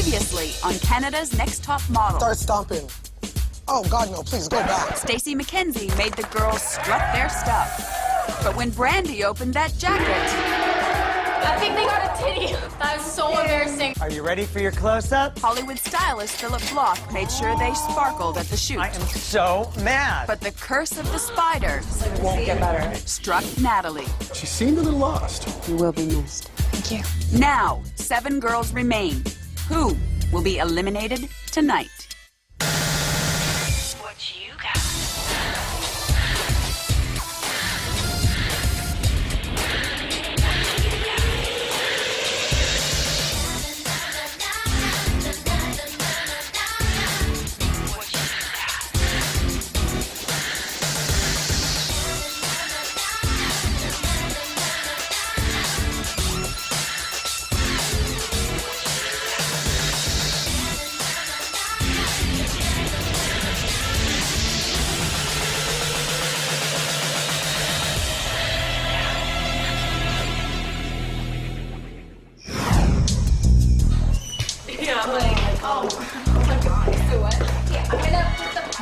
Previously on Canada's Next Top Model. Start stomping. Oh, God, no, please, go back. Stacey McKenzie made the girls strut their stuff. But when Brandi opened that jacket... I think they got a titty. That was so embarrassing. Are you ready for your close-up? Hollywood stylist Philip Block made sure they sparkled at the shoot. I am so mad. But the curse of the spider Won't get better. struck Natalie. She seemed a little lost. You will be missed. Thank you. Now, 7 girls remain. Who will be eliminated tonight? What you got?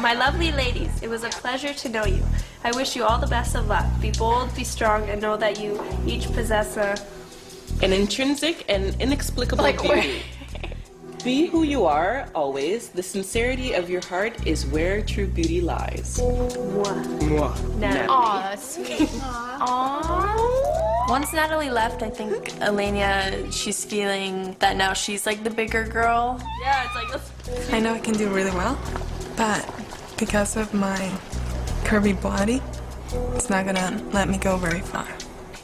My lovely ladies, it was a pleasure to know you. I wish you all the best of luck. Be bold, be strong, and know that you each possess an intrinsic and inexplicable beauty. Be who you are, always. The sincerity of your heart is where true beauty lies. Natalie. Aw, that's sweet. Aww. Once Natalie left, I think Ylenia, she's feeling that now she's like the bigger girl. Yeah, it's like... I know I can do really well, but because of my curvy body, it's not gonna let me go very far.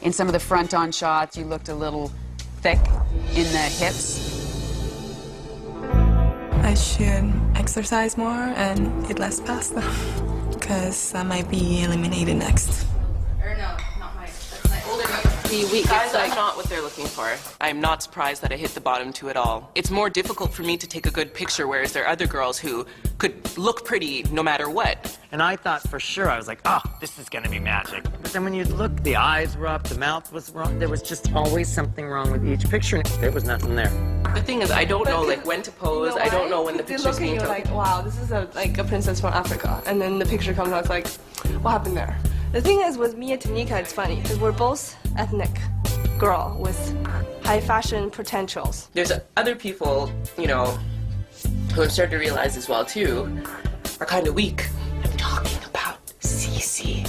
In some of the front-on shots, you looked a little thick in the hips. I should exercise more and eat less pasta, because I might be eliminated next. Or no, not my. That's my older brother. Guys, that's not what they're looking for. I'm not surprised that I hit the bottom 2 at all. It's more difficult for me to take a good picture, whereas there are other girls who could look pretty no matter what. And I thought for sure, I was like, oh, this is gonna be magic. But then when you look, the eyes were up, the mouth was wrong. There was just always something wrong with each picture, and there was nothing there. The thing is, I don't know like when to pose. I don't know when the picture's being taken. Like, wow, this is like a princess from Africa. And then the picture comes out, it's like, what happened there? The thing is, with me and Tenika, it's funny, because we're both ethnic girl with high fashion potentials. There's other people, you know, who I'm starting to realize as well, too, are kind of weak. I'm talking about Sisi.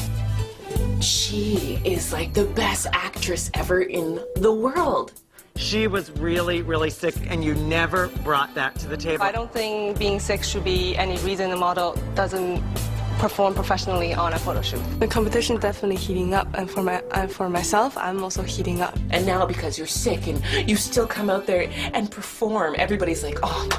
She is like the best actress ever in the world. She was really, really sick, and you never brought that to the table. I don't think being sick should be any reason a model doesn't perform professionally on a photo shoot. The competition definitely heating up, and for myself, I'm also heating up. And now because you're sick and you still come out there and perform, everybody's like, oh,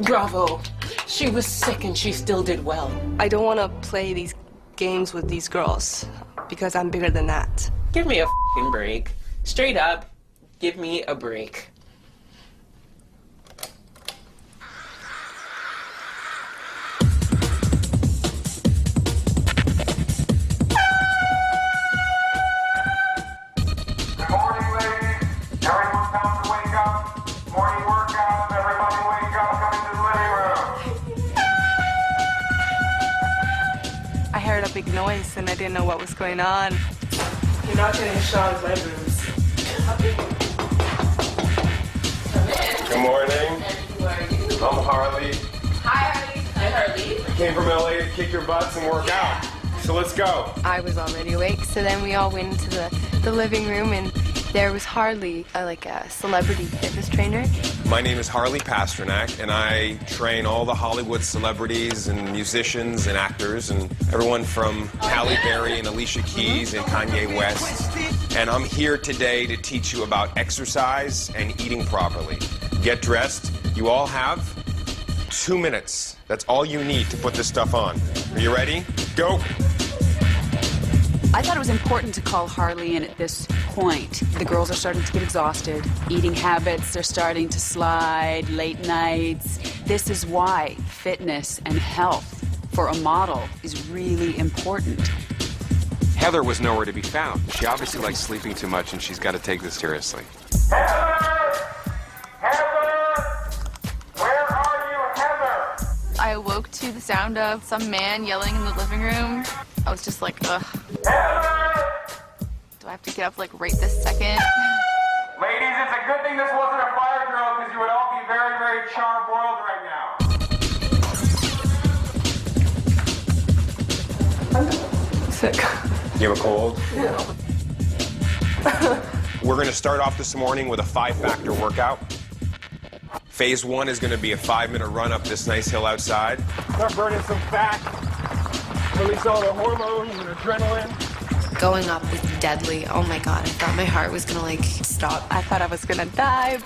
bravo. She was sick and she still did well. I don't want to play these games with these girls because I'm bigger than that. Give me a f***ing break. Straight up, give me a break. I heard a big noise and I didn't know what was going on. You're not getting shot at my boobs. Good morning. I'm Harley. Hi, Harley. Hi, Harley. I came from LA to kick your butts and work out. So let's go. I was already awake, so then we all went into the living room, and there was Harley, like a celebrity fitness trainer. My name is Harley Pasternak, and I train all the Hollywood celebrities and musicians and actors, and everyone from Halle Berry and Alicia Keys and Kanye West. And I'm here today to teach you about exercise and eating properly. Get dressed. You all have 2 minutes. That's all you need to put this stuff on. Are you ready? Go. I thought it was important to call Harley in at this point. The girls are starting to get exhausted. Eating habits are starting to slide, late nights. This is why fitness and health for a model is really important. Heather was nowhere to be found. She obviously likes sleeping too much, and she's got to take this seriously. Heather! Heather! the sound of some man yelling in the living room, I was just like, ugh. Do I have to get up like right this second? Ladies, it's a good thing this wasn't a fire drill because you would all be very, very charbroiled right now. I'm sick. You have a cold? Yeah. We're going to start off this morning with a 5-factor workout. Phase 1 is going to be a 5-minute run up this nice hill outside. Start burning some fat, release all the hormones and adrenaline. Going up was deadly. Oh my God, I thought my heart was gonna like stop. I thought I was gonna die.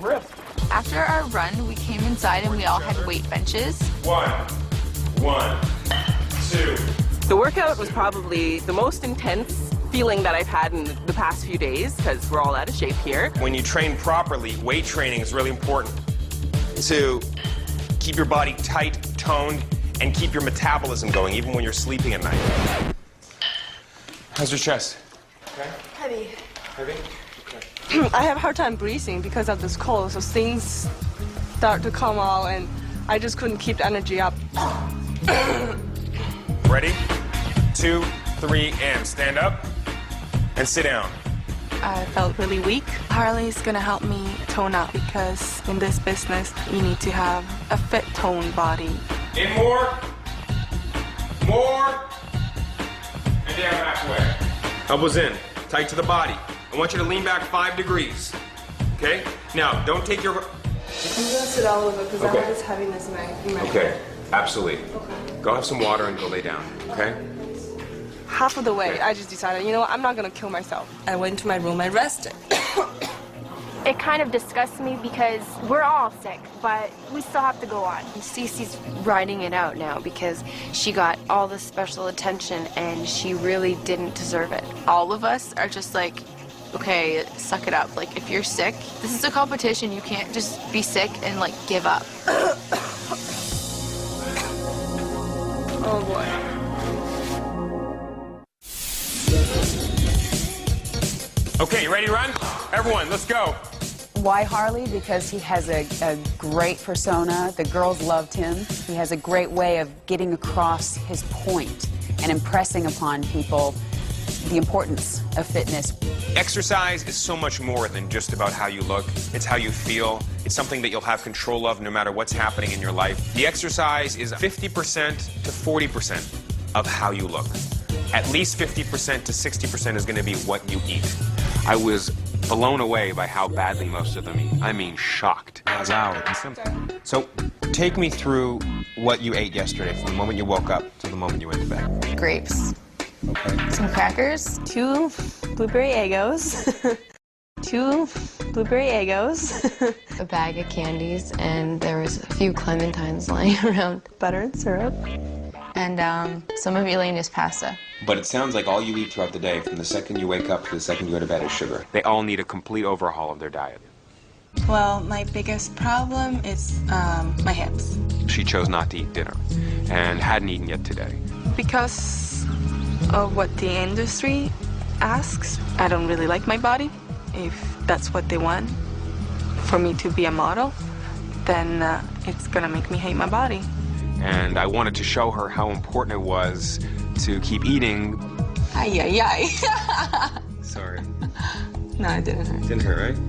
Rip. After our run, we came inside and we all had weight benches. 1, 2. The workout was probably the most intense feeling that I've had in the past few days because we're all out of shape here. When you train properly, weight training is really important to keep your body tight, toned, and keep your metabolism going even when you're sleeping at night. How's your chest? Okay. Heavy. Heavy? I have a hard time breathing because of this cold, so things start to come out and I just couldn't keep the energy up. Ready? 2, 3, and stand up and sit down. I felt really weak. Harley's gonna help me tone up because in this business, you need to have a fit, toned body. In more. More. And down halfway. Elbows in, tight to the body. I want you to lean back 5 degrees. Okay? Now, don't take your... I'm gonna sit down a little bit because I have this heaviness in my Okay, absolutely. Okay. Go have some water and go lay down, okay? Half of the way, I just decided, you know what, I'm not gonna kill myself. I went to my room, I rested. It kind of disgusts me because we're all sick, but we still have to go on. Sisi's riding it out now because she got all the special attention and she really didn't deserve it. All of us are just like, okay, suck it up. Like, if you're sick, this is a competition. You can't just be sick and, like, give up. Oh, boy. Okay, you ready to run? Everyone, let's go. Why Harley? Because he has a great persona. The girls loved him. He has a great way of getting across his point and impressing upon people the importance of fitness. Exercise is so much more than just about how you look. It's how you feel. It's something that you'll have control of no matter what's happening in your life. The exercise is 50% to 40% of how you look. At least 50% to 60% is going to be what you eat. I was blown away by how badly most of them eat. I mean, shocked. As out and simple. So, take me through what you ate yesterday from the moment you woke up to the moment you went to bed. Grapes. Okay. Some crackers. 2 blueberry Eggos. 2 blueberry Eggos. A bag of candies and there was a few clementines lying around. Butter and syrup. And some of Ylenia's pasta. But it sounds like all you eat throughout the day, from the second you wake up to the second you go to bed, is sugar. They all need a complete overhaul of their diet. Well, my biggest problem is my hips. She chose not to eat dinner and hadn't eaten yet today. Because of what the industry asks, I don't really like my body. If that's what they want for me to be a model, then it's gonna make me hate my body. And I wanted to show her how important it was to keep eating. Ay, ay, ay. Sorry. No, it didn't hurt. Didn't hurt, right?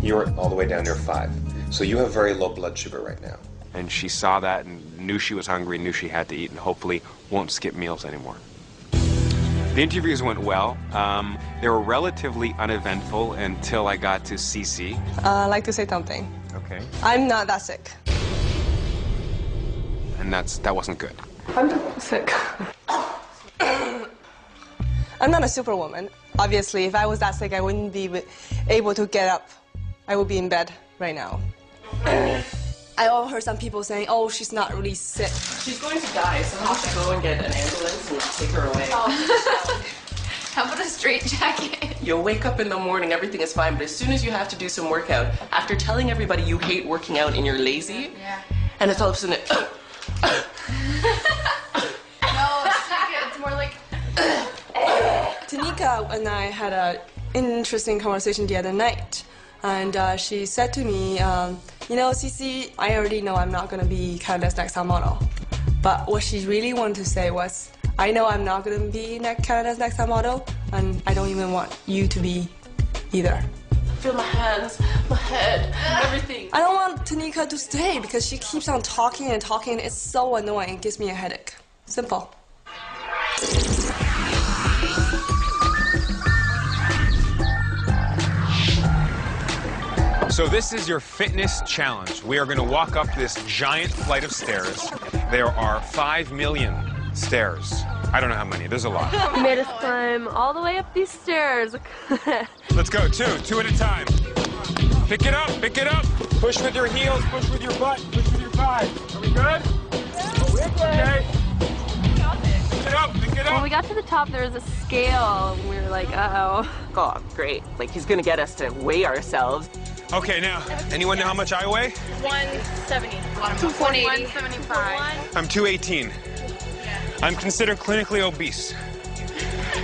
You're all the way down near 5. So you have very low blood sugar right now. And she saw that and knew she was hungry, knew she had to eat, and hopefully won't skip meals anymore. The interviews went well. They were relatively uneventful until I got to Sisi. I'd like to say something. Okay. I'm not that sick. And that wasn't good. I'm sick. I'm not a superwoman. Obviously, if I was that sick, I wouldn't be able to get up. I would be in bed right now. I all heard some people saying, oh, she's not really sick. She's going to die, so I'll have to go and get an ambulance and take her away. Oh. How about a straight jacket? You'll wake up in the morning, everything is fine, but as soon as you have to do some workout, after telling everybody you hate working out and you're lazy, and it's all of a sudden, No, it's more like... Tenika and I had an interesting conversation the other night. And she said to me, you know, Sisi, I already know I'm not going to be Canada's Next Top Model. But what she really wanted to say was, I know I'm not going to be Canada's Next Top Model, and I don't even want you to be either. Feel my hands, my head, everything. I don't want Tenika to stay because she keeps on talking and talking. It's so annoying. It gives me a headache. Simple. So this is your fitness challenge. We are going to walk up this giant flight of stairs. There are 5 million stairs. I don't know how many. There's a lot. You made us climb all the way up these stairs. Let's go. Two at a time. Pick it up. Pick it up. Push with your heels. Push with your butt. Push with your thighs. Are we good? Oh, we're good. Okay. Pick it up. Pick it up. When we got to the top, there was a scale, and we were like, uh-oh. Oh, great. Like, he's gonna get us to weigh ourselves. Okay, now, anyone know how much I weigh? 170. 175. I'm 218. I'm considered clinically obese,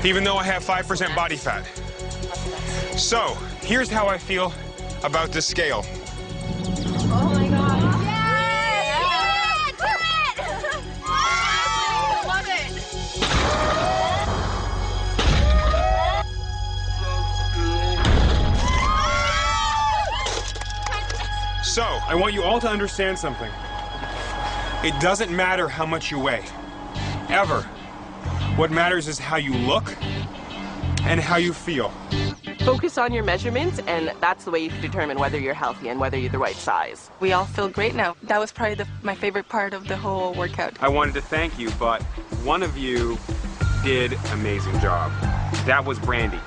even though I have 5% body fat. So, here's how I feel about this scale. Oh my God. Yeah! Do it! I love it. So, I want you all to understand something. It doesn't matter how much you weigh, ever. What matters is how you look and how you feel. Focus on your measurements, and that's the way you can determine whether you're healthy and whether you're the right size. We all feel great now. That was probably my favorite part of the whole workout. I wanted to thank you, but one of you did an amazing job. That was Brandi.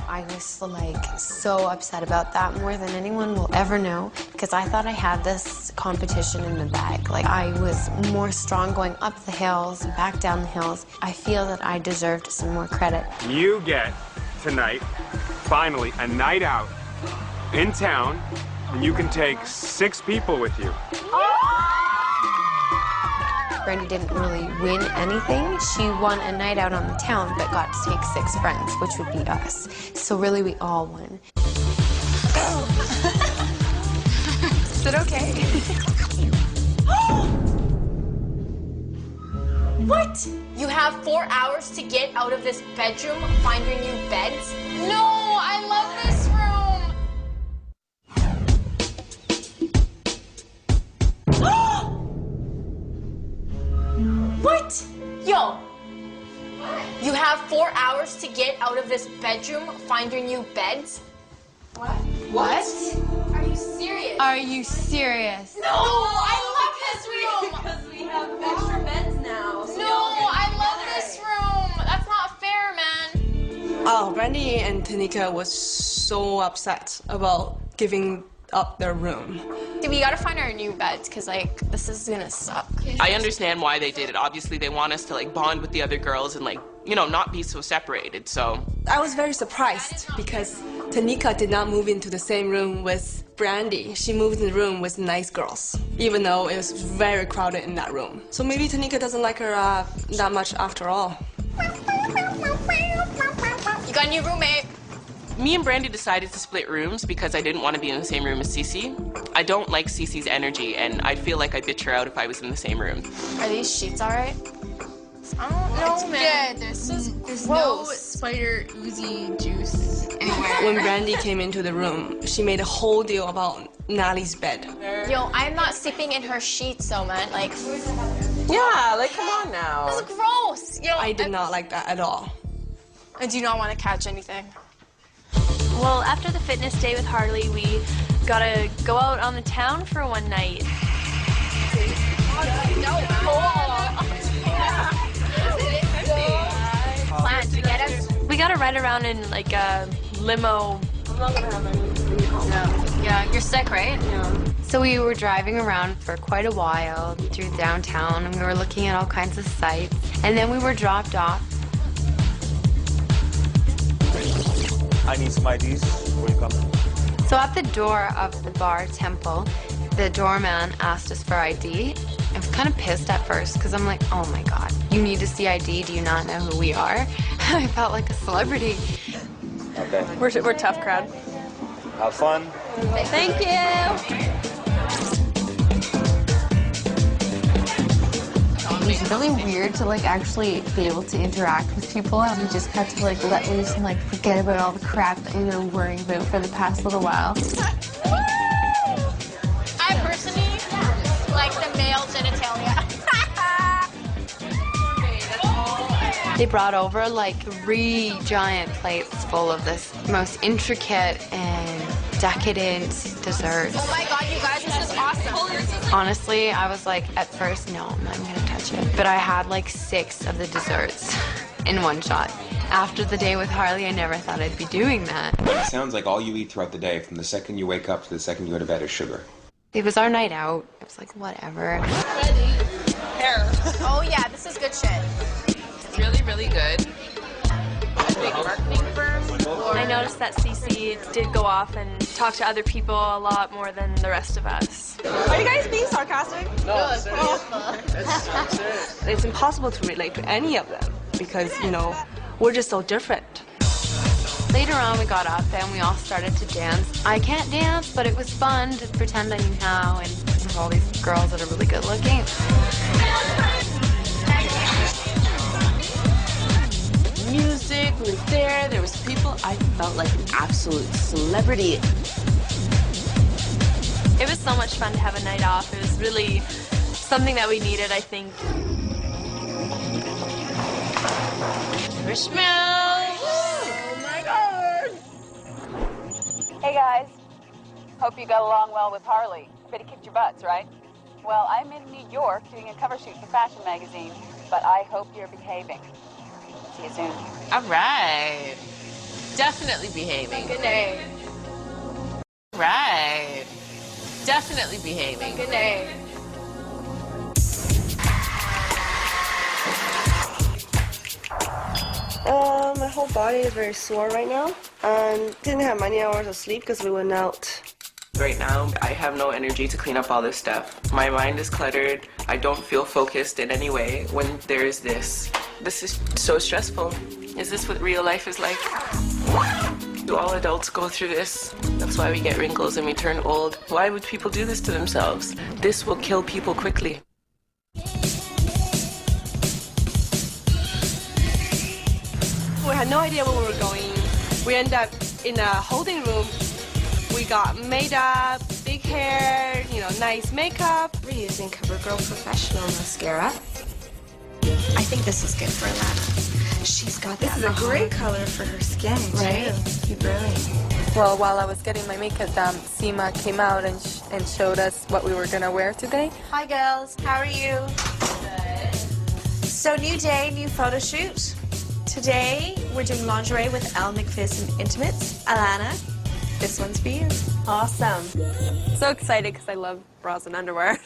I was like so upset about that, more than anyone will ever know, because I thought I had this competition in the bag. Like, I was more strong going up the hills and back down the hills. I feel that I deserved some more credit. You get tonight, finally, a night out in town, and you can take 6 people with you. Brandi didn't really win anything. She won a night out on the town, but got to take 6 friends, which would be us. So really, we all won. Is it okay? What? You have 4 hours to get out of this bedroom, find your new beds? No, I love this room. What? Yo. You have 4 hours to get out of this bedroom, find your new beds? What? Are you serious? Are you serious? No, I love this room. Because we have extra beds now. So No, I love this room. That's not fair, man. Oh, Brandi and Tenika was so upset about giving up their room. We gotta find our new beds, because, like, this is gonna suck. I understand why they did it. Obviously, they want us to, like, bond with the other girls and, like, you know, not be so separated, so. I was very surprised because Tenika did not move into the same room with Brandi. She moved in the room with nice girls, even though it was very crowded in that room. So maybe Tenika doesn't like her that much after all. You got a new roommate. Me and Brandi decided to split rooms because I didn't want to be in the same room as Sisi. I don't like Sisi's energy, and I'd feel like I'd bitch her out if I was in the same room. Are these sheets all right? I don't know, It's man. good. There's no spider oozy juice anywhere. When Brandi came into the room, she made a whole deal about Natalie's bed. Yo, I'm not sleeping in her sheets, though, man. Like, Yeah, like, come on now. this is gross. Yo, I did not like that at all. I do not want to catch anything. Well, after the fitness day with Harley, we gotta go out on the town for one night. Plan to get us. We gotta ride around in like a limo. I'm not gonna have anything. Yeah, you're sick, right? Yeah. So we were driving around for quite a while through downtown, and we were looking at all kinds of sights. And then we were dropped off. I need some IDs. Where you coming? So at the door of the bar Temple, the doorman asked us for ID. I was kind of pissed at first because I'm like, oh my God, you need to see ID. Do you not know who we are? I felt like a celebrity. Okay. We're tough crowd. Have fun. Thank you. really weird to like actually be able to interact with people. You just had to like let loose and like forget about all the crap that we were worrying about for the past little while. I personally like the male genitalia. They brought over like 3 giant plates full of this most intricate and decadent desserts. Oh my god, you guys, this is awesome. Honestly, I was like, at first, no, I'm not gonna touch it. But I had like 6 of the desserts in one shot. After the day with Harley, I never thought I'd be doing that. It sounds like all you eat throughout the day, from the second you wake up to the second you go to bed, is sugar. It was our night out. It was like, whatever. Hair. Oh yeah, this is good shit. It's really, really good. Big marketing firm. I noticed that Sisi did go off and talk to other people a lot more than the rest of us. Are you guys being sarcastic? No, it's serious. It's impossible to relate to any of them because, you know, we're just so different. Later on, we got up and we all started to dance. I can't dance, but it was fun to pretend I knew how and with all these girls that are really good looking. Music was there was people. I felt like an absolute celebrity. It was so much fun to have a night off. It was really something that we needed, I think. Marshmallows! Oh my god! Hey guys, hope you got along well with Harley. I bet he kicked your butts, right? Well, I'm in New York doing a cover shoot for Fashion Magazine, but I hope you're behaving. See you soon. All right. Definitely behaving. Good day. Right. Definitely behaving. Good day. My whole body is very sore right now. Didn't have many hours of sleep because we went out. Right now, I have no energy to clean up all this stuff. My mind is cluttered. I don't feel focused in any way when there's this. This is so stressful. Is this what real life is like? Do all adults go through this? That's why we get wrinkles and we turn old. Why would people do this to themselves? This will kill people quickly. We had no idea where we were going. We ended up in a holding room. We got made up, big hair, you know, nice makeup. We're using CoverGirl Professional mascara. I think this is good for Alanna. She's got that. This is a great color for her skin, right? Too. Brilliant. Well, while I was getting my makeup done, Seema came out and showed us what we were gonna wear today. Hi, girls. How are you? Good. So, new day, new photo shoot. Today, we're doing lingerie with Elle McPherson Intimates. Alanna, this one's for you. Awesome. So excited because I love bras and underwear.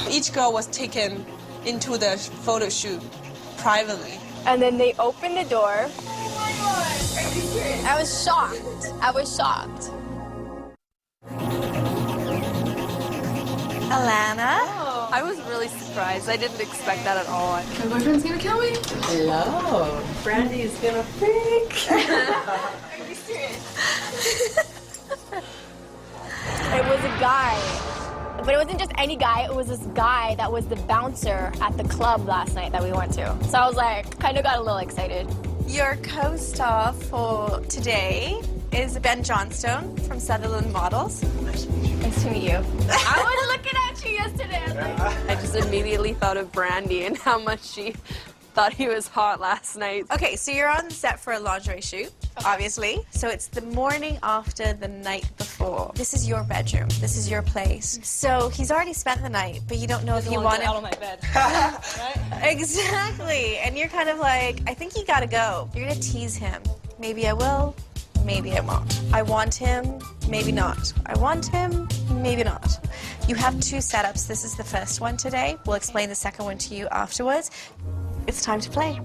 Each girl was taken into the photo shoot privately. And then they opened the door. I was shocked. I was shocked. Alanna? Oh. I was really surprised. I didn't expect that at all. My boyfriend's gonna kill me. Hello. Brandi is gonna freak. Are you serious? It was a guy. But it wasn't just any guy, it was this guy that was the bouncer at the club last night that we went to. So I was like, kind of got a little excited. Your co-star for today is Ben Johnstone from Sutherland Models. Nice to meet you. I was looking at you yesterday. I was like, I just immediately thought of Brandi and how much she thought he was hot last night. Okay, so you're on the set for a lingerie shoot, obviously. So it's the morning after the night before. This is your bedroom. This is your place. So he's already spent the night, but you don't know if you want him out of my bed. Right? Exactly. And you're kind of like, I think you gotta go. You're gonna tease him. Maybe I will, maybe I won't. I want him, maybe not. I want him, maybe not. You have 2 setups. This is the first one today. We'll explain the second one to you afterwards. It's time to play.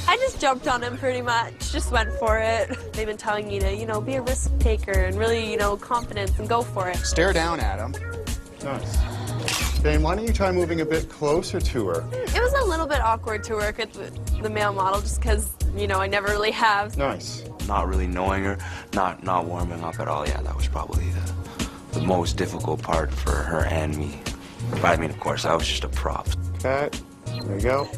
I just jumped on him pretty much, just went for it. They've been telling me to, you know, be a risk taker and really, you know, confidence and go for it. Stare down at him. Nice. Dane, why don't you try moving a bit closer to her? It was a little bit awkward to work with the male model just because, you know, I never really have. Nice. Not really knowing her, not warming up at all. Yeah, that was probably the most difficult part for her and me. But I mean, of course, I was just a prop. Cat There you go.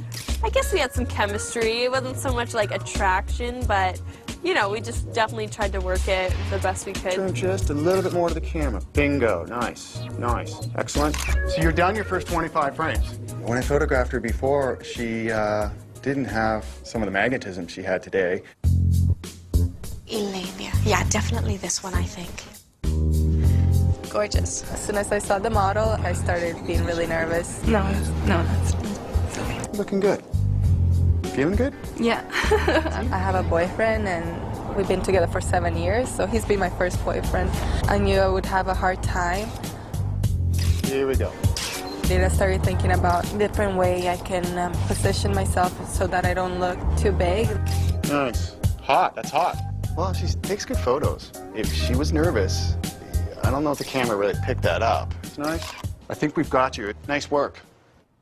I guess we had some chemistry. It wasn't so much like attraction, but you know, we just definitely tried to work it the best we could. Turn just a little bit more to the camera. Bingo. Nice. Nice. Excellent. So you're down your first 25 frames. When I photographed her before, she didn't have some of the magnetism she had today. Ylenia. Yeah, definitely this one, I think. Gorgeous. As soon as I saw the model, I started being really nervous. No, that's okay. Looking good. Feeling good? Yeah. I have a boyfriend, and we've been together for 7 years, so he's been my first boyfriend. I knew I would have a hard time. Here we go. Then I started thinking about different way I can position myself so that I don't look too big. Nice. Hot. That's hot. Well, she takes good photos. If she was nervous, I don't know if the camera really picked that up. It's nice. I think we've got you. Nice work.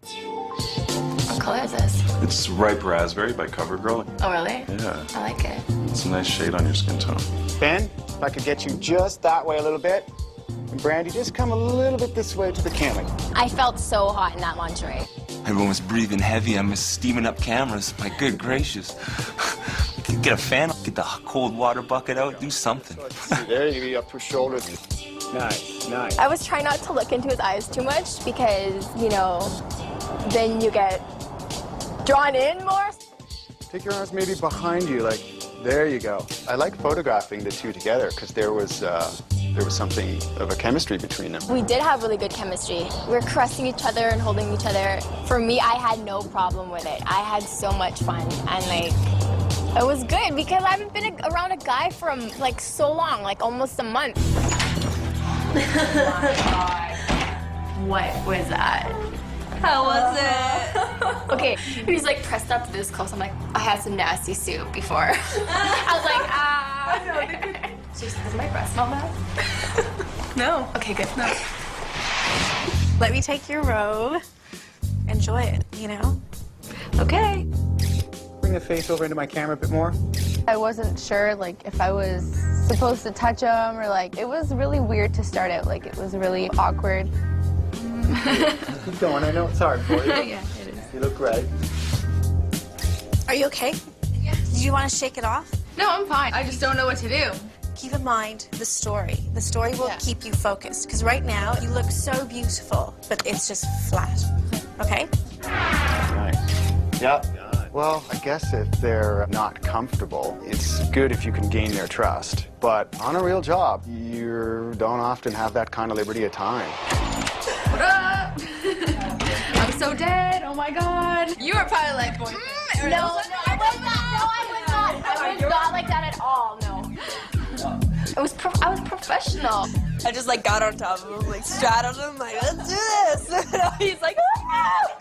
What color is this? It's ripe raspberry by CoverGirl. Oh, really? Yeah. I like it. It's a nice shade on your skin tone. Ben, if I could get you just that way a little bit. And Brandi, just come a little bit this way to the camera. I felt so hot in that lingerie. Everyone was breathing heavy. I'm steaming up cameras. My good gracious. Get a fan, get the cold water bucket out, do something. There you go, up to shoulders. Nice, nice. I was trying not to look into his eyes too much because, you know, then you get drawn in more. Take your arms maybe behind you, like, there you go. I like photographing the two together because there was something of a chemistry between them. We did have really good chemistry. We were caressing each other and holding each other. For me, I had no problem with it. I had so much fun, and like, it was good because I haven't been around a guy for like so long, like almost a month. Oh my God. What was that? How was it? Okay, and he's like pressed up this close. I'm like, I had some nasty soup before. I was like, ah. Does my breath smell bad? No. Okay, good. No. Let me take your robe. Enjoy it, you know? Okay. Bring the face over into my camera a bit more. I wasn't sure, like, if I was supposed to touch him or, like, it was really weird to start out. Like, it was really awkward. Keep going. I know it's hard for you. Yeah, it is. You look great. Are you okay? Yeah. Do you want to shake it off? No, I'm fine. I just don't know what to do. Keep in mind the story. The story will keep you focused. Because right now, you look so beautiful, but it's just flat. Okay? Nice. Yep. Well, I guess if they're not comfortable, it's good if you can gain their trust. But on a real job, you don't often have that kind of liberty of time. What up? I'm so dead. Oh my God. You were probably like, boy. No, I was not. No, I was not. I was not like that at all. No. I was professional. I just like got on top of him, like straddled him, like, let's do this. He's like, ah!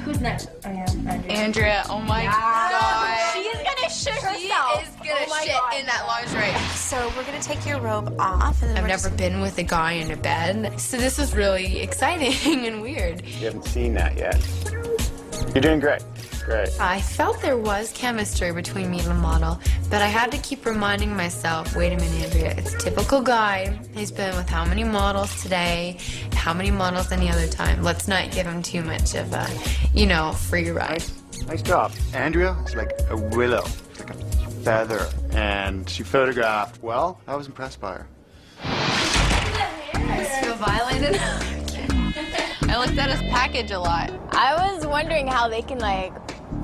Who's next? I am Andrea. Oh my God. She is gonna shit herself. She is gonna shit in that lingerie. So we're gonna take your robe off, and then I've never been with a guy in a bed, so this is really exciting and weird. You haven't seen that yet. You're doing great. Great. I felt there was chemistry between me and the model, but I had to keep reminding myself, wait a minute, Andrea, it's a typical guy. He's been with how many models today, how many models any other time. Let's not give him too much of a, you know, free ride. Nice job. Andrea is like a willow, like a feather, and she photographed well. I was impressed by her. I just feel violated. I looked at his package a lot. I was wondering how they can like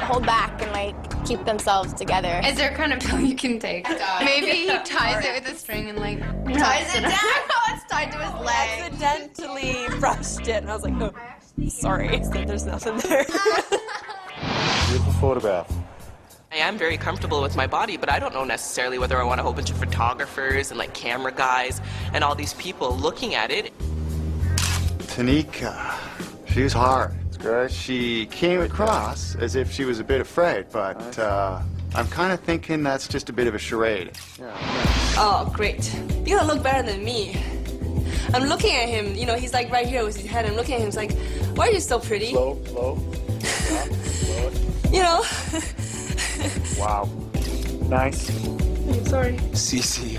hold back and like keep themselves together. Is there kind of pill you can take? Maybe he ties it with a string and like ties it down. It's tied to his leg. I accidentally brushed it, and I was like, oh, sorry. So there's nothing there. Beautiful photograph. I am very comfortable with my body, but I don't know necessarily whether I want a whole bunch of photographers and like camera guys and all these people looking at it. Tenika, she was hard. She came across as if she was a bit afraid, but I'm kind of thinking that's just a bit of a charade. Yeah. Oh, great. You don't look better than me. I'm looking at him, you know, he's like right here with his head. I'm looking at him, he's like, why are you so pretty? Slow. You know? Wow. Nice. I'm sorry. Sisi,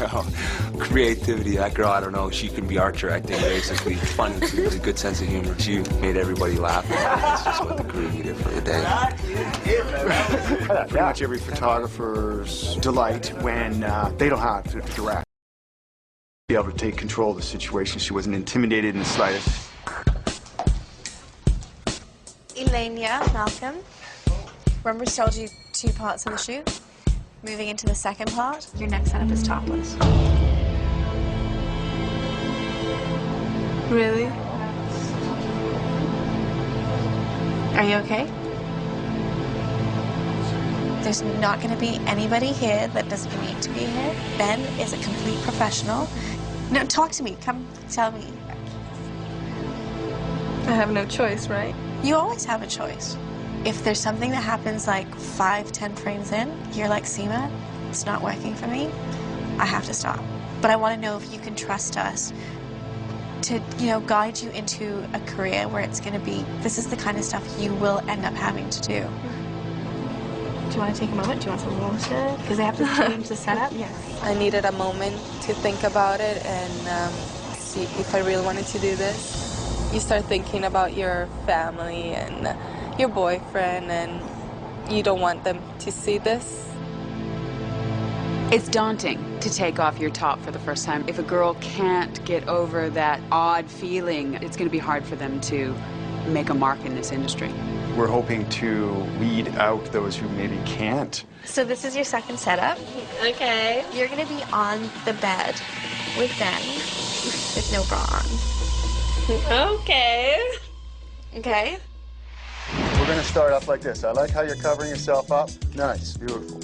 Creativity, that girl, I don't know, she can be art directing, basically. Fun, with a good sense of humor. She made everybody laugh. That's just what the crew needed for the day. Pretty much every photographer's delight when they don't have to direct. Be able to take control of the situation. She wasn't intimidated in the slightest. Ylenia, Malcolm, remember I told you 2 parts of the shoot? Moving into the second part, your next setup is topless. Really? Are you okay? There's not going to be anybody here that doesn't need to be here. Ben is a complete professional. No, talk to me. Come tell me. I have no choice, right? You always have a choice. If there's something that happens like 5-10 frames in, you're like, Seema, it's not working for me. I have to stop. But I want to know if you can trust us to, you know, guide you into a career where it's going to be, this is the kind of stuff you will end up having to do. Do you want to take a moment? Do you want some water? Because they have to change the setup? Yes. I needed a moment to think about it and see if I really wanted to do this. You start thinking about your family and your boyfriend, and you don't want them to see this. It's daunting to take off your top for the first time. If a girl can't get over that odd feeling, it's going to be hard for them to make a mark in this industry. We're hoping to weed out those who maybe can't. So this is your second setup. Okay. You're going to be on the bed with Ben with no bra on. Okay. Okay. We're going to start off like this. I like how you're covering yourself up. Nice, beautiful.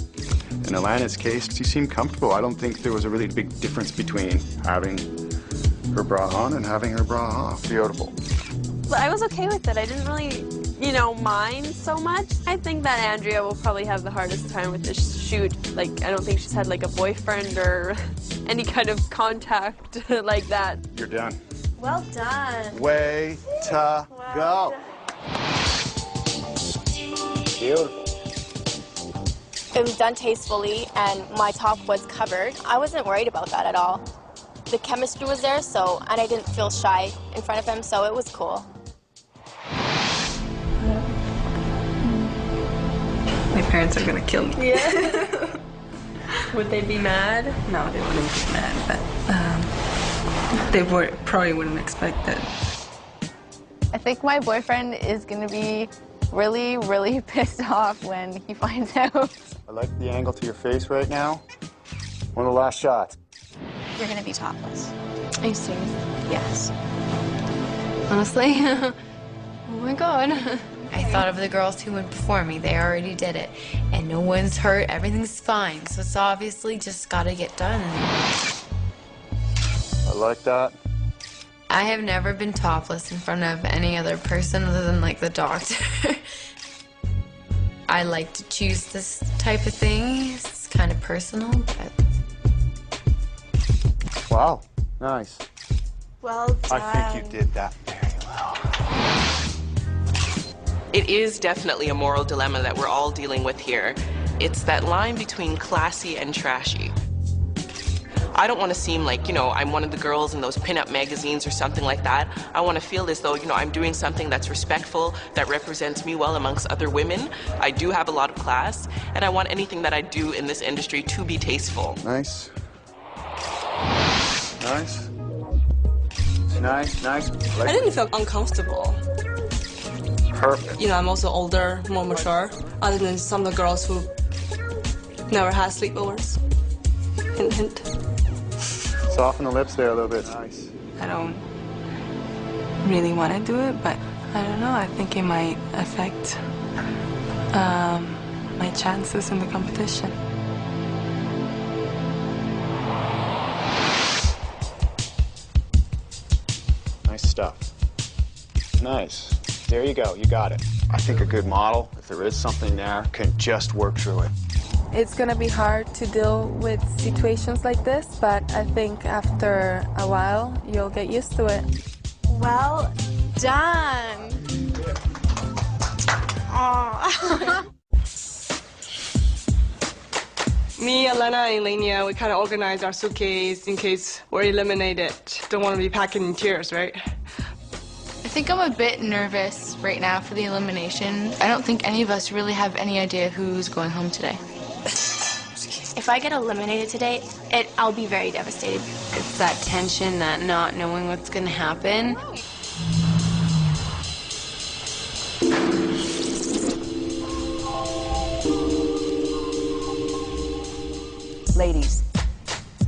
In Alanna's case, she seemed comfortable. I don't think there was a really big difference between having her bra on and having her bra off. Beautiful. But I was okay with it. I didn't really, you know, mind so much. I think that Andrea will probably have the hardest time with this shoot. Like, I don't think she's had like a boyfriend or any kind of contact like that. You're done. Well done. Way to go. Beautiful. It was done tastefully, and my top was covered. I wasn't worried about that at all. The chemistry was there, so, and I didn't feel shy in front of him, so it was cool. My parents are gonna kill me. Yeah. Would they be mad? No, they wouldn't be mad, but they probably wouldn't expect it. I think my boyfriend is going to be really, really pissed off when he finds out. I like the angle to your face right now. One of the last shots. You're going to be topless. Are you serious? Yes. Honestly? Oh my God. I thought of the girls who went before me. They already did it. And no one's hurt. Everything's fine. So it's obviously just got to get done. I like that. I have never been topless in front of any other person other than, like, the doctor. I like to choose this type of thing. It's kind of personal, but... Wow, nice. Well done. I think you did that very well. It is definitely a moral dilemma that we're all dealing with here. It's that line between classy and trashy. I don't want to seem like, you know, I'm one of the girls in those pinup magazines or something like that. I want to feel as though, you know, I'm doing something that's respectful, that represents me well amongst other women. I do have a lot of class, and I want anything that I do in this industry to be tasteful. Nice. Nice. Nice, nice. I didn't feel uncomfortable. Perfect. You know, I'm also older, more mature, other than some of the girls who never had sleepovers. Hint, hint. Soften the lips there a little bit. Nice. I don't really want to do it, but I don't know. I think it might affect my chances in the competition. Nice stuff. Nice. There you go. You got it. I think a good model, if there is something there, can just work through it. It's gonna be hard to deal with situations like this, but I think after a while, you'll get used to it. Well done. Me, Alanna, and Ylenia, we kind of organized our suitcase in case we're eliminated. Don't want to be packing in tears, right? I think I'm a bit nervous right now for the elimination. I don't think any of us really have any idea who's going home today. If I get eliminated today, I'll be very devastated. It's that tension, that not knowing what's gonna happen. Ladies,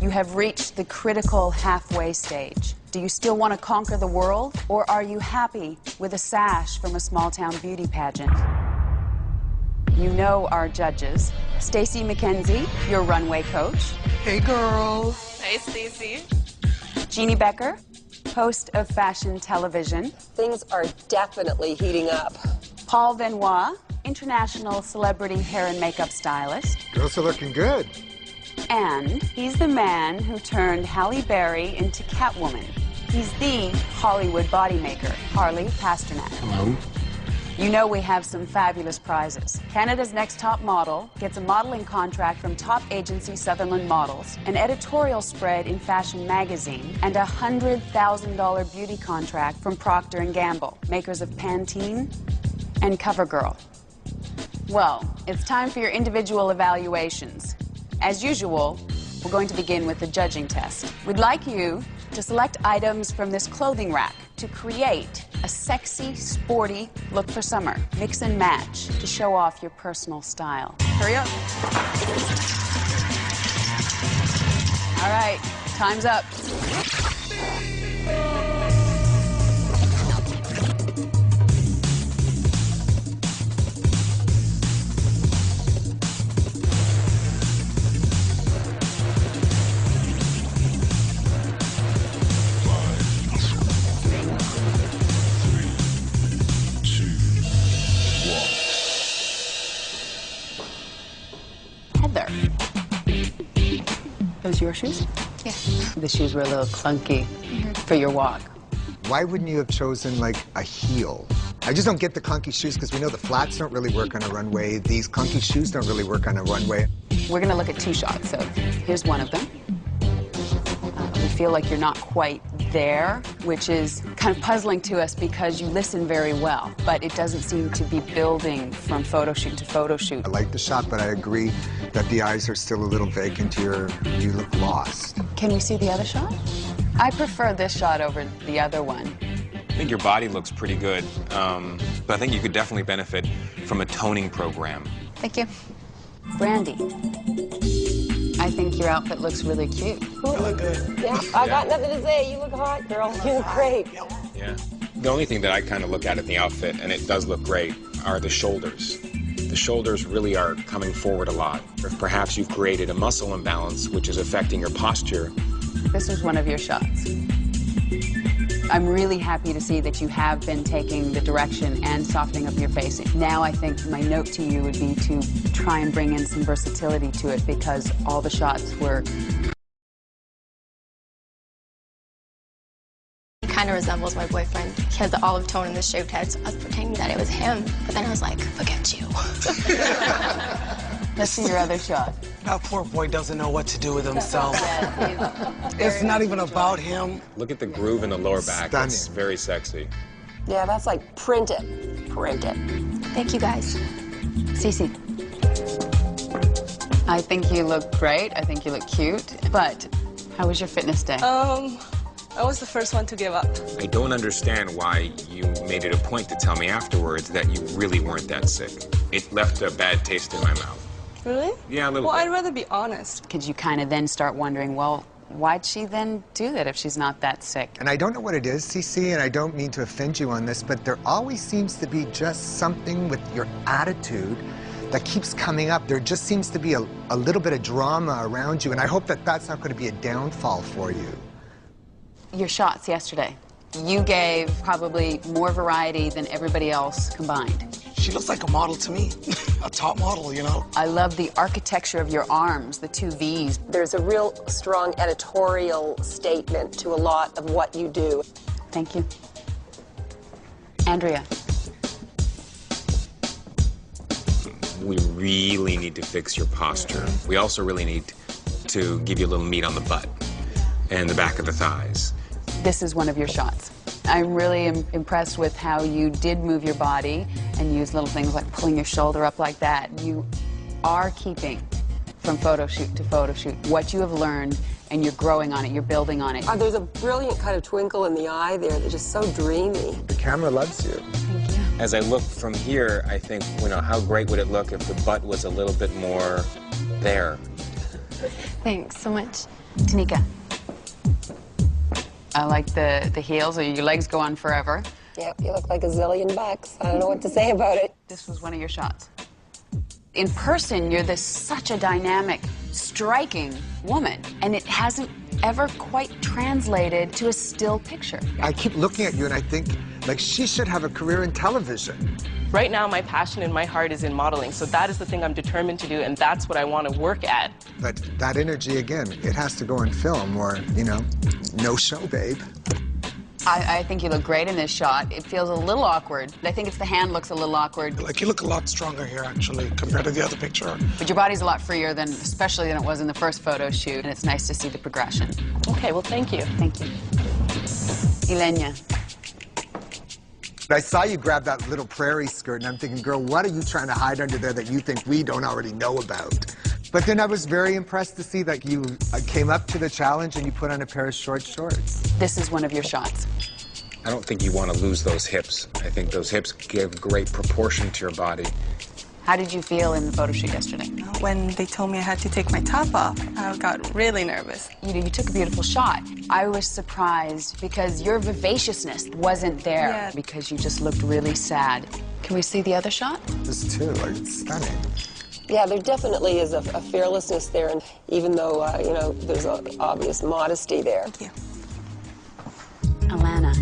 you have reached the critical halfway stage. Do you still want to conquer the world, or are you happy with a sash from a small-town beauty pageant? You know our judges. Stacey McKenzie, your runway coach. Hey, girls. Hey, Stacey. Jeannie Becker, host of fashion television. Things are definitely heating up. Paul Benoit, international celebrity hair and makeup stylist. Girls are looking good. And he's the man who turned Halle Berry into Catwoman. He's the Hollywood bodymaker, Harley Pasternak. Hello. You know we have some fabulous prizes. Canada's Next Top Model gets a modeling contract from top agency Sutherland Models, an editorial spread in Fashion Magazine, and a $100,000 beauty contract from Procter & Gamble, makers of Pantene and CoverGirl. Well, it's time for your individual evaluations. As usual, we're going to begin with the judging test. We'd like you to select items from this clothing rack to create a sexy, sporty look for summer. Mix and match to show off your personal style. Hurry up. All right, time's up. Those your shoes? Yeah. The shoes were a little clunky for your walk. Why wouldn't you have chosen, like, a heel? I just don't get the clunky shoes because we know the flats don't really work on a runway. These clunky shoes don't really work on a runway. We're going to look at two shots, so here's one of them. We feel like you're not quite there, which is kind of puzzling to us because you listen very well, but it doesn't seem to be building from photo shoot to photo shoot. I like the shot, but I agree that the eyes are still a little vacant. You look lost. Can we see the other shot? I prefer this shot over the other one. I think your body looks pretty good, but I think you could definitely benefit from a toning program. Thank you. Brandi, I think your outfit looks really cute. You look good. Yeah, I got nothing to say. You look hot, girl. You look great. Yeah. The only thing that I kind of look at in the outfit, and it does look great, are the shoulders. The shoulders really are coming forward a lot. Or perhaps you've created a muscle imbalance, which is affecting your posture. This was one of your shots. I'm really happy to see that you have been taking the direction and softening up your face. Now I think my note to you would be to try and bring in some versatility to it because all the shots were... He kind of resembles my boyfriend. He had the olive tone and the shaved head, so I was pretending that it was him. But then I was like, look at you. Let's see your other shot. That poor boy doesn't know what to do with himself. It's not even about him. Look at the groove in the lower back. Stunning. It's very sexy. Yeah, that's like print it. Print it. Thank you, guys. Sisi, I think you look great. I think you look cute. But how was your fitness day? I was the first one to give up. I don't understand why you made it a point to tell me afterwards that you really weren't that sick. It left a bad taste in my mouth. Really? Yeah, a little Well, bit. I'd rather be honest. Could you kind of then start wondering, well, why'd she then do that if she's not that sick? And I don't know what it is, Cece, and I don't mean to offend you on this, but there always seems to be just something with your attitude that keeps coming up. There just seems to be a little bit of drama around you, and I hope that that's not going to be a downfall for you. Your shots yesterday. You gave probably more variety than everybody else combined. She looks like a model to me. A top model, you know? I love the architecture of your arms, the two V's. There's a real strong editorial statement to a lot of what you do. Thank you. Andrea. we really need to fix your posture. We also really need to give you a little meat on the butt and the back of the thighs. This is one of your shots. I'm really impressed with how you did move your body and use little things like pulling your shoulder up like that. You are keeping from photo shoot to photo shoot what you have learned, and you're growing on it, you're building on it. There's a brilliant kind of twinkle in the eye there. They're just so dreamy. The camera loves you. Thank you. As I look from here, I think, you know, how great would it look if the butt was a little bit more there? Thanks so much. Tenika. I like the heels, or your legs go on forever. Yep, you look like a zillion bucks. I don't know what to say about it. This was one of your shots. In person, you're such a dynamic, striking woman, and it hasn't ever quite translated to a still picture. I keep looking at you and I think, like, she should have a career in television. Right now, my passion in my heart is in modeling, so that is the thing I'm determined to do, and that's what I want to work at. But that energy, again, it has to go on film or, you know, no show, babe. I think you look great in this shot. It feels a little awkward. I think it's the hand looks a little awkward. Like, you look a lot stronger here, actually, compared to the other picture. But your body's a lot freer than, especially than it was in the first photo shoot, and it's nice to see the progression. Okay, well, thank you. Thank you. Ylenia. I saw you grab that little prairie skirt, and I'm thinking, girl, what are you trying to hide under there that you think we don't already know about? But then I was very impressed to see that you came up to the challenge and you put on a pair of short shorts. This is one of your shots. I don't think you want to lose those hips. I think those hips give great proportion to your body. How did you feel in the photo shoot yesterday? When they told me I had to take my top off, I got really nervous. You took a beautiful shot. I was surprised because your vivaciousness wasn't there because you just looked really sad. Can we see the other shot? This too, like, it's stunning. Yeah, there definitely is a fearlessness there, and even though, you know, there's an obvious modesty there. Thank you. Alanna.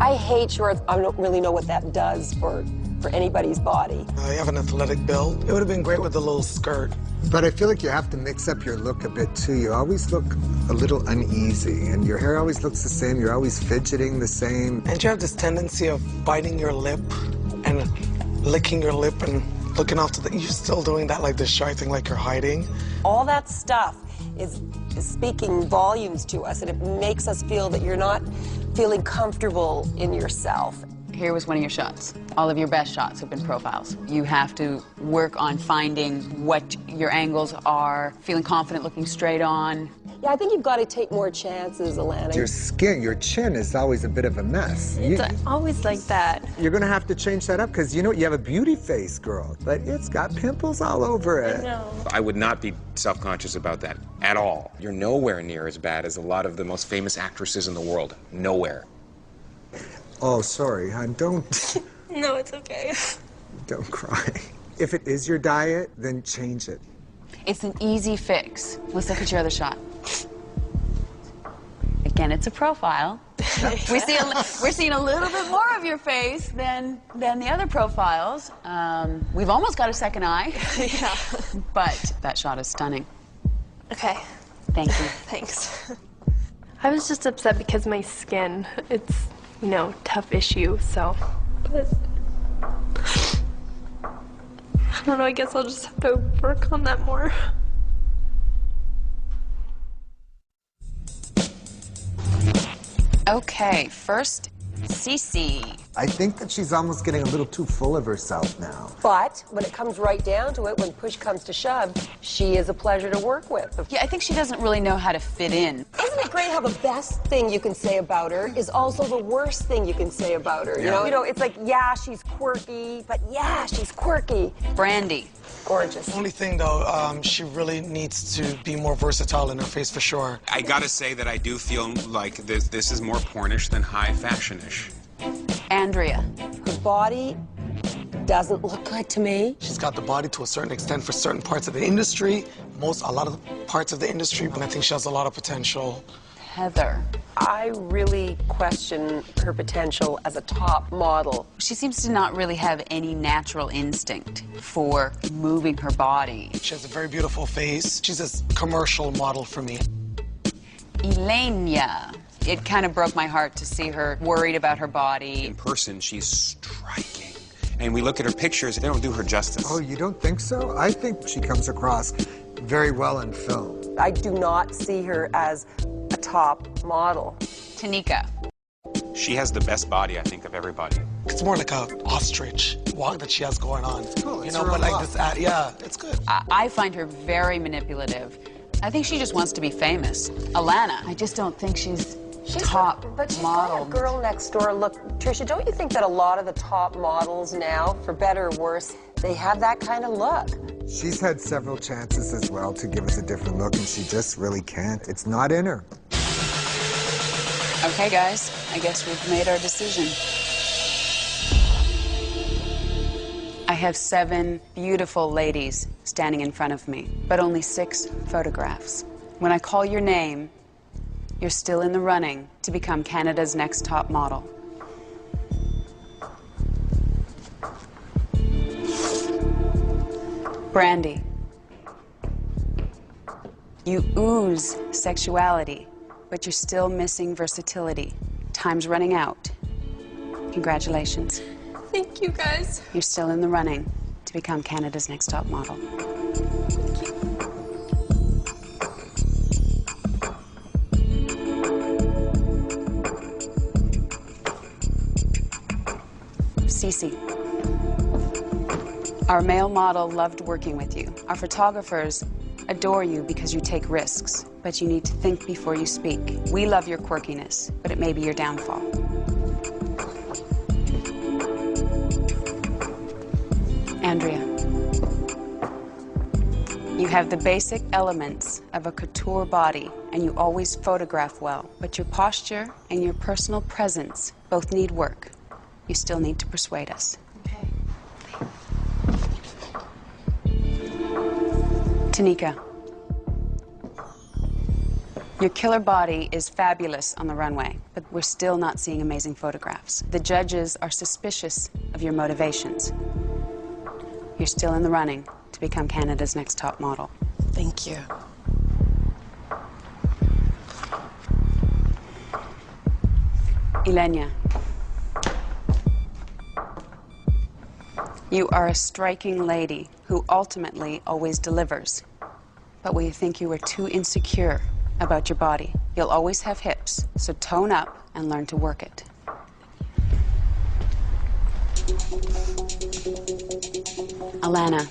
I hate shorts. I don't really know what that does for anybody's body. You have an athletic build. It would have been great with a little skirt. But I feel like you have to mix up your look a bit, too. You always look a little uneasy, and your hair always looks the same. You're always fidgeting the same. And you have this tendency of biting your lip and licking your lip and looking off to the... You're still doing that, like, this shy thing, like you're hiding. All that stuff is speaking volumes to us, and it makes us feel that you're not feeling comfortable in yourself. Here was one of your shots. All of your best shots have been profiles. You have to work on finding what your angles are, feeling confident looking straight on. Yeah, I think you've got to take more chances, Alanna. Your skin, your chin is always a bit of a mess. It's always like that. You're gonna have to change that up because you know you have a beauty face, girl, but it's got pimples all over it. I know. I would not be self-conscious about that at all. You're nowhere near as bad as a lot of the most famous actresses in the world. Nowhere. Oh, sorry, hon, don't... No, it's okay. Don't cry. If it is your diet, then change it. It's an easy fix. Let's look at your other shot. Again, it's a profile. We're seeing a little bit more of your face than the other profiles. We've almost got a second eye. Yeah. But that shot is stunning. Okay. Thank you. Thanks. I was just upset because my skin, it's, you know, tough issue, so. But I don't know, I guess I'll just have to work on that more. Okay, first, Sisi. I think that she's almost getting a little too full of herself now. But when it comes right down to it, when push comes to shove, she is a pleasure to work with. Yeah, I think she doesn't really know how to fit in. Isn't it great how the best thing you can say about her is also the worst thing you can say about her? Yeah. You know, it's like, yeah, she's quirky, but yeah, she's quirky. Brandi. Gorgeous. Only thing, though, she really needs to be more versatile in her face, for sure. I gotta say that I do feel like this is more pornish than high fashion-ish. Andrea. Her body doesn't look good to me. She's got the body to a certain extent for certain parts of the industry, a lot of the parts of the industry, but I think she has a lot of potential. Heather. I really question her potential as a top model. She seems to not really have any natural instinct for moving her body. She has a very beautiful face. She's a commercial model for me. Ylenia. It kind of broke my heart to see her worried about her body. In person, she's striking. and we look at her pictures, they don't do her justice. Oh, you don't think so? I think she comes across very well in film. I do not see her as a top model. Tenika. She has the best body, I think, of everybody. It's more like a ostrich walk that she has going on. It's cool. You know, but like this ad, yeah, it's good. I find her very manipulative. I think she just wants to be famous. Alanna, I just don't think she's top But she's model. got a girl next door look. Tricia, don't you think that a lot of the top models now, for better or worse, they have that kind of look? She's had several chances as well to give us a different look, and she just really can't. It's not in her. Okay, guys, I guess we've made our decision. I have 7 beautiful ladies standing in front of me, but only 6 photographs. When I call your name, you're still in the running to become Canada's next top model. Brandi, you ooze sexuality, but you're still missing versatility. Time's running out. Congratulations. Thank you, guys. You're still in the running to become Canada's next top model. Sisi. Our male model loved working with you. Our photographers adore you because you take risks, but you need to think before you speak. We love your quirkiness, but it may be your downfall. Andrea, you have the basic elements of a couture body, and you always photograph well, but your posture and your personal presence both need work. You still need to persuade us. Okay. Tenika, your killer body is fabulous on the runway, but we're still not seeing amazing photographs. The judges are suspicious of your motivations. You're still in the running to become Canada's next top model. Thank you. Ylenia, you are a striking lady who ultimately always delivers. But we think you are too insecure about your body. You'll always have hips, so tone up and learn to work it. Alanna,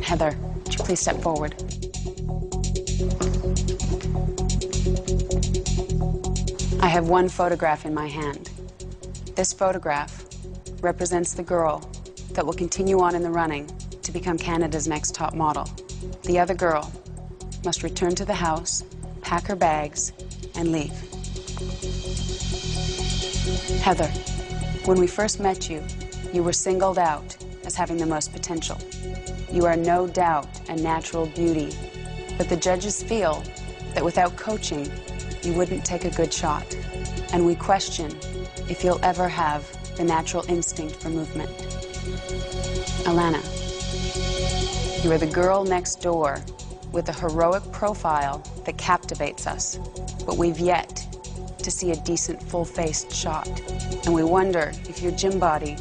Heather, would you please step forward? I have one photograph in my hand. This photograph represents the girl that will continue on in the running to become Canada's next top model. The other girl must return to the house, pack her bags, and leave. Heather, when we first met you, you were singled out as having the most potential. You are no doubt a natural beauty, but the judges feel that without coaching, you wouldn't take a good shot. And we question if you'll ever have the natural instinct for movement. Alanna, you are the girl next door with a heroic profile that captivates us, but we've yet to see a decent full-faced shot. And we wonder if your gym body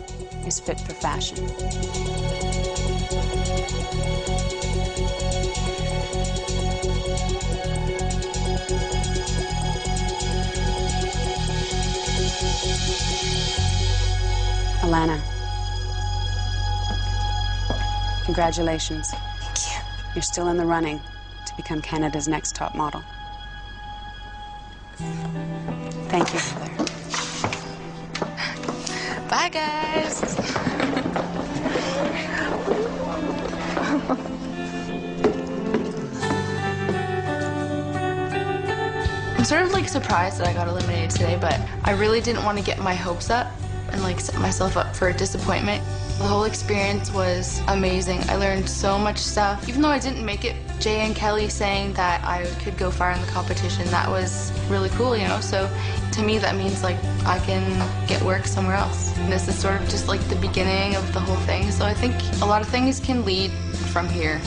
is fit for fashion. Alanna, congratulations. Thank you. You're still in the running to become Canada's next top model. Thank you, Heather. Bye, guys. I'm sort of like surprised that I got eliminated today, but I really didn't want to get my hopes up and like set myself up for a disappointment. The whole experience was amazing. I learned so much stuff. Even though I didn't make it, Jay and Kelly saying that I could go far in the competition, that was really cool, you know? So to me, that means like I can get work somewhere else. And this is sort of just like the beginning of the whole thing. So I think a lot of things can lead from here.